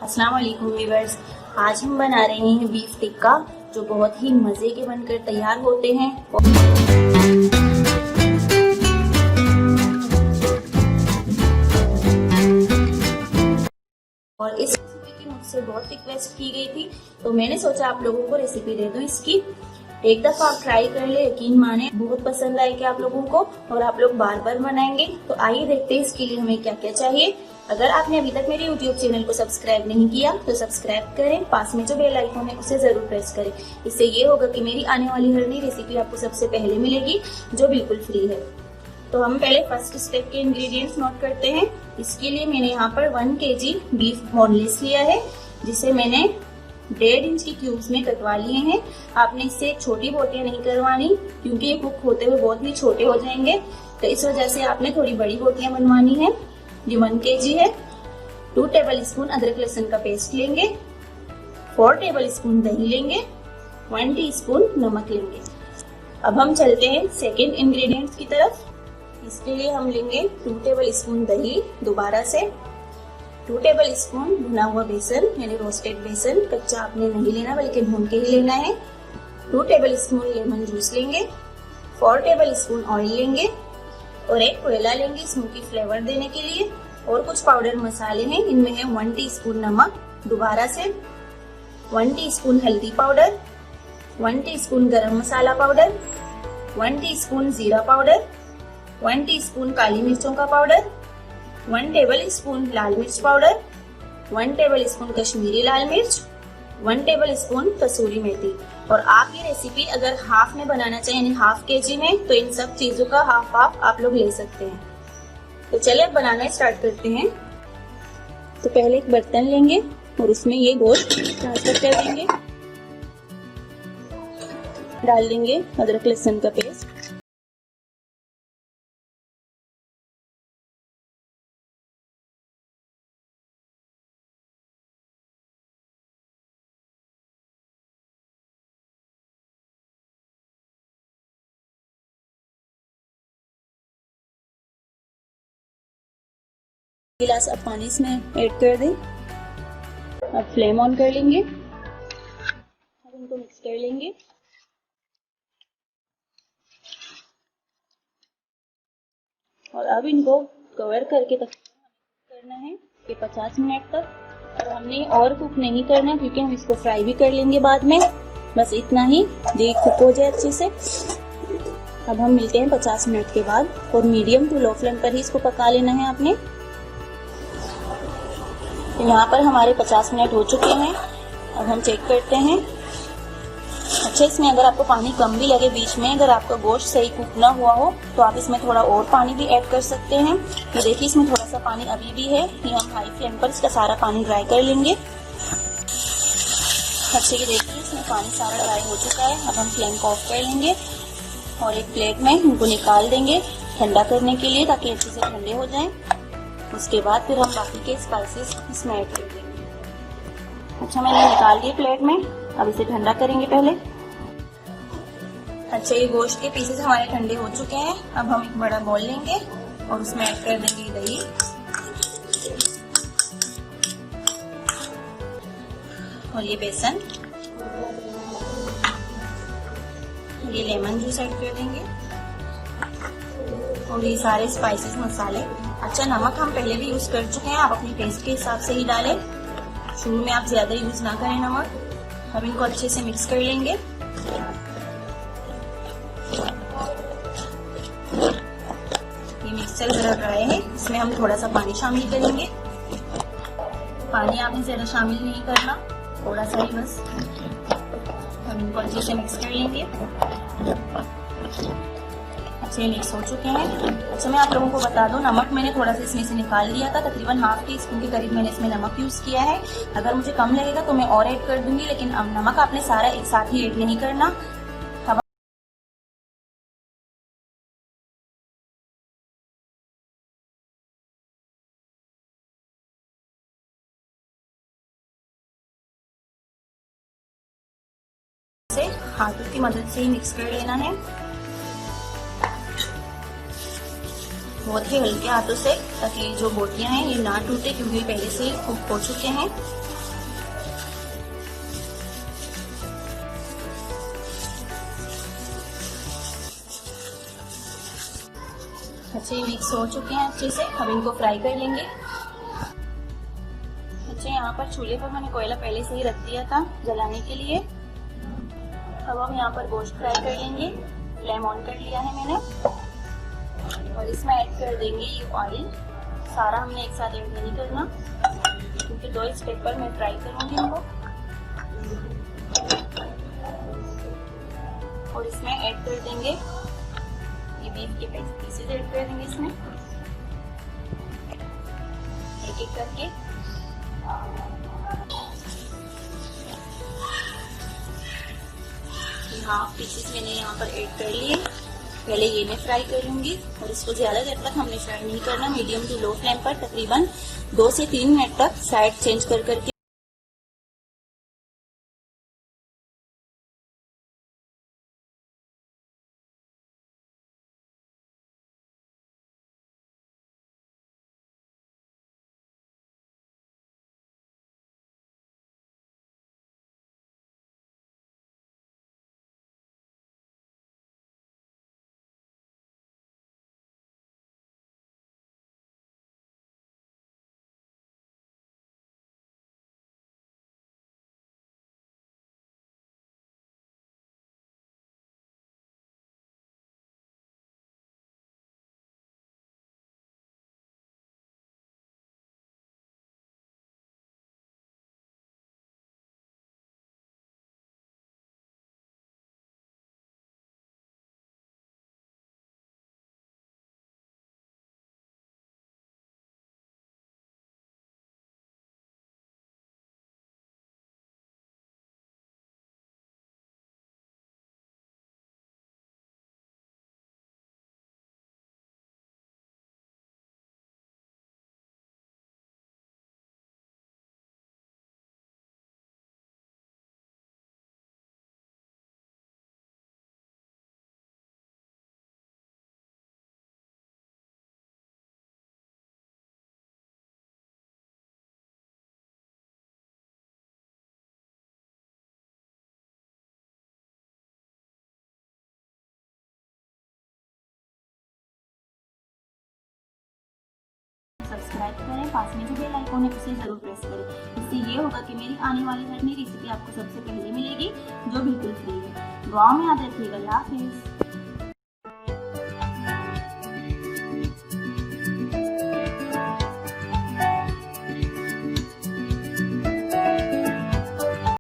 अस्सलाम वालेकुम व्यूअर्स। आज हम बना रहे हैं बीफ टिक्का, जो बहुत ही मज़े के बनकर तैयार होते हैं। और इस रेसिपी की मुझसे बहुत रिक्वेस्ट की गई थी, तो मैंने सोचा आप लोगों को रेसिपी दे दूं इसकी। एक दफा आप ट्राई कर ले, यकीन माने बहुत पसंद आएगी आप लोगों को और आप लोग बार बार बनाएंगे। तो आइए देखते हैं इसके लिए हमें क्या क्या चाहिए। अगर आपने अभी तक मेरे YouTube चैनल को सब्सक्राइब नहीं किया तो सब्सक्राइब करें, पास में जो बेल आइकन है उसे जरूर प्रेस करें। इससे ये होगा कि मेरी आने वाली हर नई रेसिपी आपको सबसे पहले मिलेगी, जो बिल्कुल फ्री है। तो हम पहले फर्स्ट स्टेप के इंग्रेडिएंट्स नोट करते हैं। इसके लिए मैंने यहाँ पर 1 kg बीफ बोनलेस लिया है, जिसे मैंने 1.5 इंच की क्यूब्स में कटवा लिए हैं। आपने इससे छोटी बोटियां नहीं करवानी, क्योंकि ये कुक होते हुए बहुत ही छोटे हो जाएंगे, तो इस वजह से आपने थोड़ी बड़ी बोटियां बनवानी है। ये 1 kg है। 2 टेबल स्पून अदरक लहसुन का पेस्ट लेंगे, 4 टेबल स्पून दही लेंगे, 1 टीस्पून नमक लेंगे। अब हम चलते हैं सेकेंड इंग्रेडिएंट्स की तरफ। इसके लिए हम लेंगे 2 टेबल स्पून दही, दोबारा से 2 टेबल स्पून भुना हुआ बेसन, यानी रोस्टेड बेसन। कच्चा आपने नहीं लेना बल्कि भून के ही लेना है। 2 टेबल स्पून लेमन जूस लेंगे, 4 टेबल स्पून ऑयल लेंगे और एक कोयला लेंगे स्मोकी फ्लेवर देने के लिए। और कुछ पाउडर मसाले हैं, इनमें है 1 टीस्पून नमक, दोबारा से 1 टीस्पून हल्दी पाउडर, 1 टीस्पून गरम मसाला पाउडर, 1 टीस्पून जीरा पाउडर, 1 टीस्पून काली मिर्चों का पाउडर, 1 टेबल स्पून लाल मिर्च पाउडर, 1 टेबल स्पून कश्मीरी लाल मिर्च, 1 टेबल स्पून कसूरी मेथी। और आप ये रेसिपी अगर हाफ में बनाना चाहें, यानी हाफ kg में, तो इन सब चीजों का हाफ हाफ आप लोग ले सकते हैं। तो चलिए अब बनाना स्टार्ट करते हैं। तो पहले एक बर्तन लेंगे और उसमें ये गोश्त ट्रांसफर कर देंगे। डाल देंगे अदरक लहसुन का पेस्ट, गिलास अब पानी इसमें ऐड कर दें। अब फ्लेम ऑन कर लेंगे, अब इनको मिक्स कर लेंगे। और अब इनको कवर करके तक करना है कि 50 मिनट तक। और हमने और कुक नहीं करना, क्योंकि हम इसको फ्राई भी कर लेंगे बाद में। बस इतना ही, ये कुक हो जाए अच्छे से। अब हम मिलते हैं 50 मिनट के बाद। और मीडियम टू लो फ्लेम पर ही इसको पका लेना है आपने। तो यहाँ पर हमारे 50 मिनट हो चुके हैं। अब हम चेक करते हैं। अच्छा, इसमें अगर आपको पानी कम भी लगे बीच में, अगर आपका गोश्त सही कुक ना हुआ हो, तो आप इसमें थोड़ा और पानी भी ऐड कर सकते हैं। तो देखिए इसमें थोड़ा सा पानी अभी भी है, ये हम हाई फ्लेम पर इसका सारा पानी ड्राई कर लेंगे। अच्छे ये देखिए इसमें पानी सारा ड्राई हो चुका है। अब हम फ्लेम को ऑफ कर लेंगे और एक प्लेट में इनको निकाल देंगे ठंडा करने के लिए, ताकि अच्छे से ठंडे हो जाएं। उसके बाद फिर हम बाकी के स्पाइसेस इसमें ऐड कर देंगे। अच्छा, मैंने निकाल दिए प्लेट में। अब इसे ठंडा करेंगे पहले। अच्छा, ये गोश्त के पीसेस हमारे ठंडे हो चुके हैं। अब हम एक बड़ा बाउल लेंगे और उसमें ऐड कर देंगे दही और ये बेसन, ये लेमन जूस ऐड कर देंगे और ये सारे स्पाइसेस मसाले। अच्छा, नमक हम पहले भी यूज कर चुके हैं, आप अपनी टेस्ट के हिसाब से ही डालें। शुरू में आप ज्यादा यूज ना करें नमक। हम इनको अच्छे से मिक्स कर लेंगे। ये मिक्सचर जरा ड्राई है, इसमें हम थोड़ा सा पानी शामिल करेंगे। पानी आपने ज्यादा शामिल नहीं करना, थोड़ा सा ही बस। हम इनको अच्छे से मिक्स कर लेंगे। अच्छे मिक्स हो चुके हैं। अच्छा, मैं आप लोगों को बता दूं, नमक मैंने थोड़ा सा इसमें से निकाल दिया था, तकरीबन हाफ टीस्पून के करीब मैंने इसमें नमक यूज किया है। अगर मुझे कम लगेगा तो मैं और ऐड कर दूंगी, लेकिन अब नमक आपने सारा एक साथ ही ऐड नहीं करना। से हाथों की मदद से ही मिक्स कर लेना है। बहुत ही हल्के हाथों से, ताकि जो बोटियां हैं ये ना टूटे, क्योंकि पहले से ही कुक हो चुके हैं। अच्छे मिक्स हो चुके हैं अच्छे से। अब इनको फ्राई कर लेंगे। अच्छा, यहाँ पर चूल्हे पर मैंने कोयला पहले से ही रख दिया था जलाने के लिए। अब हम यहाँ पर गोश्त फ्राई कर लेंगे। फ्लेम ऑन कर लिया है मैंने और इसमें ऐड कर देंगे ये ऑयल। सारा हमने एक साथ ऐड नहीं करना, क्योंकि 2 स्टेप पर मैं फ्राई करूंगी इनको। और इसमें ऐड कर देंगे ये बीफ के पीसेस ऐड कर देंगे इसमें एक एक करके। हाफ पीसेस मैंने यहाँ पर ऐड कर लिए। पहले ये मैं फ्राई कर लूंगी और इसको ज्यादा देर तक हमने फ्राई नहीं करना। मीडियम टू लो फ्लेम पर तकरीबन 2 से 3 मिनट तक साइड चेंज कर करके सब्सक्राइब करें, पास में जो बेल आइकन है उसे जरूर प्रेस करें। इससे ये होगा कि मेरी आने वाली हर नई रेसिपी आपको सबसे पहले मिलेगी, जो बिल्कुल फ्री है। दुआ में याद रखिएगा। अल्लाह हाफिज़।